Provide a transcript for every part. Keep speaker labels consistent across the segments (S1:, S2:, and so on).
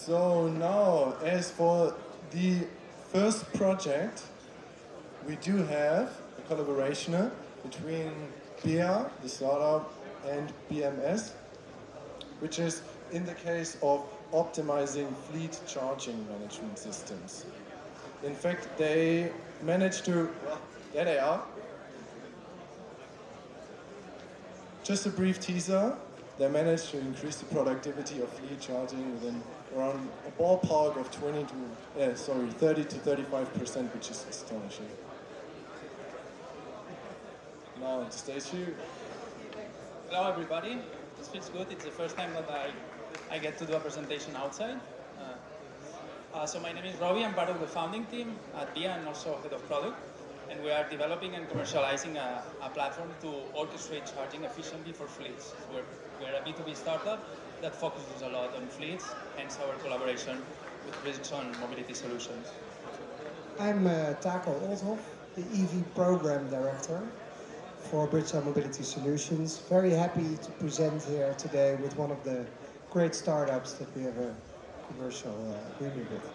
S1: So now, as for the first project, we do have a collaboration between BEA, the startup, and BMS, which is in the case of optimizing fleet charging management systems. In fact, they managed to, well, there they are. Just a brief teaser. They managed to increase the productivity of fleet charging within around a ballpark of 30 to 35%, which is astonishing. Now on stage two.
S2: Hello everybody, this feels good. It's the first time that I get to do a presentation outside. So my name is Robbie, I'm part of the founding team at BIA and also head of product. And we are developing and commercializing a platform to orchestrate charging efficiently for fleets. We're a B2B startup that focuses a lot on fleets, hence our collaboration with Bridgestone Mobility Solutions.
S3: I'm Taco Oldhoff, the EV Program Director for Bridgestone Mobility Solutions. Very happy to present here today with one of the great startups that we have a commercial agreement with.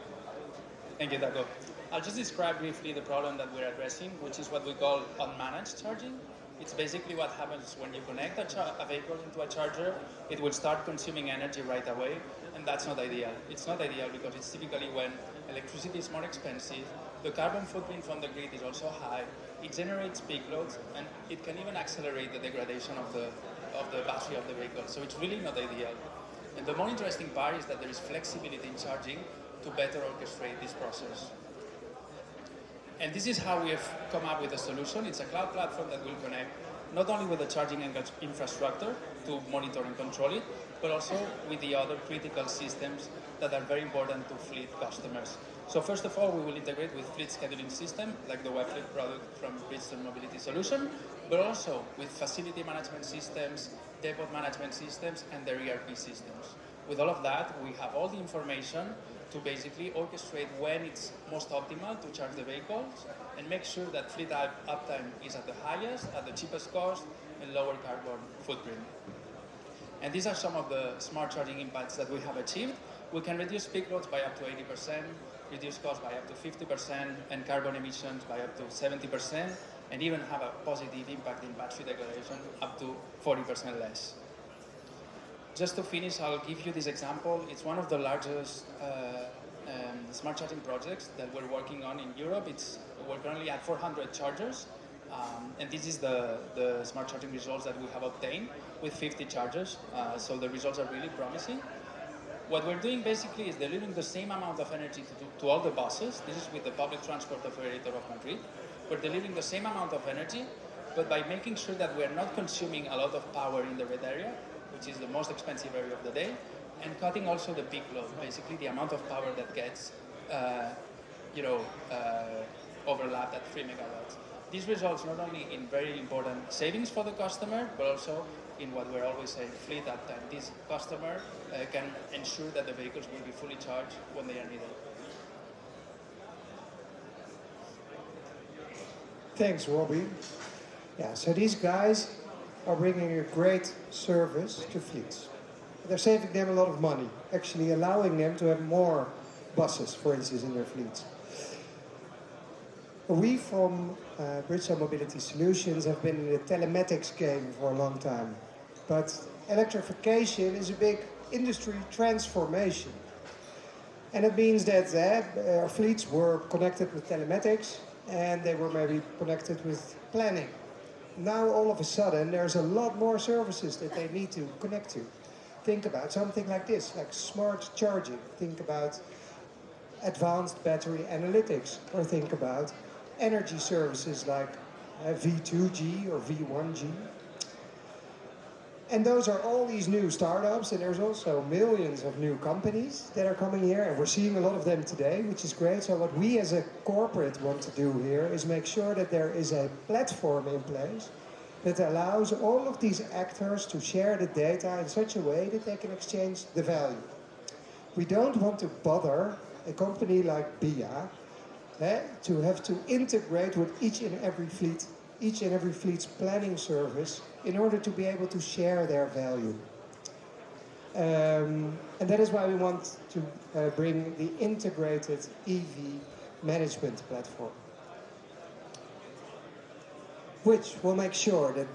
S2: Thank you, Taco. I'll just describe briefly the problem that we're addressing, which is what we call unmanaged charging. It's basically what happens when you connect a vehicle into a charger. It will start consuming energy right away, and that's not ideal. It's not ideal because it's typically when electricity is more expensive, the carbon footprint from the grid is also high, it generates peak loads, and it can even accelerate the degradation of the battery of the vehicle. So it's really not ideal. And the more interesting part is that there is flexibility in charging to better orchestrate this process. And this is how we have come up with a solution. It's a cloud platform that will connect not only with the charging infrastructure to monitor and control it, but also with the other critical systems that are very important to fleet customers. So first of all, we will integrate with fleet scheduling system, like the WebFleet product from Bridgestone Mobility Solution, but also with facility management systems, depot management systems, and their ERP systems. With all of that, we have all the information to basically orchestrate when it's most optimal to charge the vehicles and make sure that fleet uptime is at the highest, at the cheapest cost, and lower carbon footprint. And these are some of the smart charging impacts that we have achieved. We can reduce peak loads by up to 80%, reduce costs by up to 50%, and carbon emissions by up to 70%, and even have a positive impact in battery degradation up to 40% less. Just to finish, I'll give you this example. It's one of the largest smart charging projects that we're working on in Europe. We're currently at 400 chargers, and this is the smart charging results that we have obtained with 50 chargers. So the results are really promising. What we're doing basically is delivering the same amount of energy to all the buses. This is with the public transport operator of Madrid. We're delivering the same amount of energy, but by making sure that we're not consuming a lot of power in the red area, which is the most expensive area of the day, and cutting also the peak load, basically the amount of power that gets overlapped at 3 megawatts. This results not only in very important savings for the customer, but also in what we're always saying, fleet uptime. This customer can ensure that the vehicles will be fully charged when they are needed.
S3: Thanks, Robbie. Yeah, so these guys are bringing a great service to fleets. They're saving them a lot of money, actually allowing them to have more buses, for instance, in their fleets. We from Bridgestone Mobility Solutions have been in the telematics game for a long time. But electrification is a big industry transformation. And it means that our fleets were connected with telematics and they were maybe connected with planning. Now all of a sudden there's a lot more services that they need to connect to. Think about something like this, like smart charging. Think about advanced battery analytics, or think about energy services like V2G or V1G. And those are all these new startups, and there's also millions of new companies that are coming here, and we're seeing a lot of them today, which is great. So what we as a corporate want to do here is make sure that there is a platform in place that allows all of these actors to share the data in such a way that they can exchange the value. We don't want to bother a company like BIA to have to integrate with each and every fleet's planning service in order to be able to share their value. And that is why we want to bring the integrated EV management platform, which will make sure that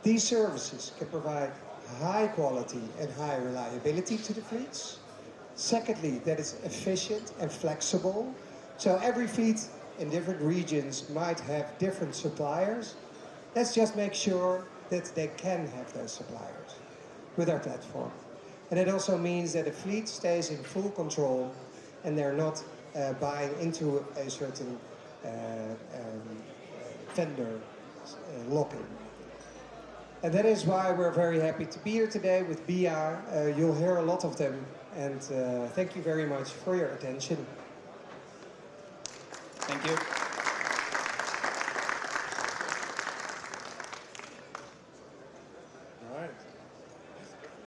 S3: these services can provide high quality and high reliability to the fleets. Secondly, that it's efficient and flexible. So every fleet in different regions might have different suppliers. Let's just make sure that they can have those suppliers with our platform. And it also means that the fleet stays in full control and they're not buying into a certain vendor lock-in. And that is why we're very happy to be here today with BR. You'll hear a lot of them. And thank you very much for your attention.
S2: Thank you.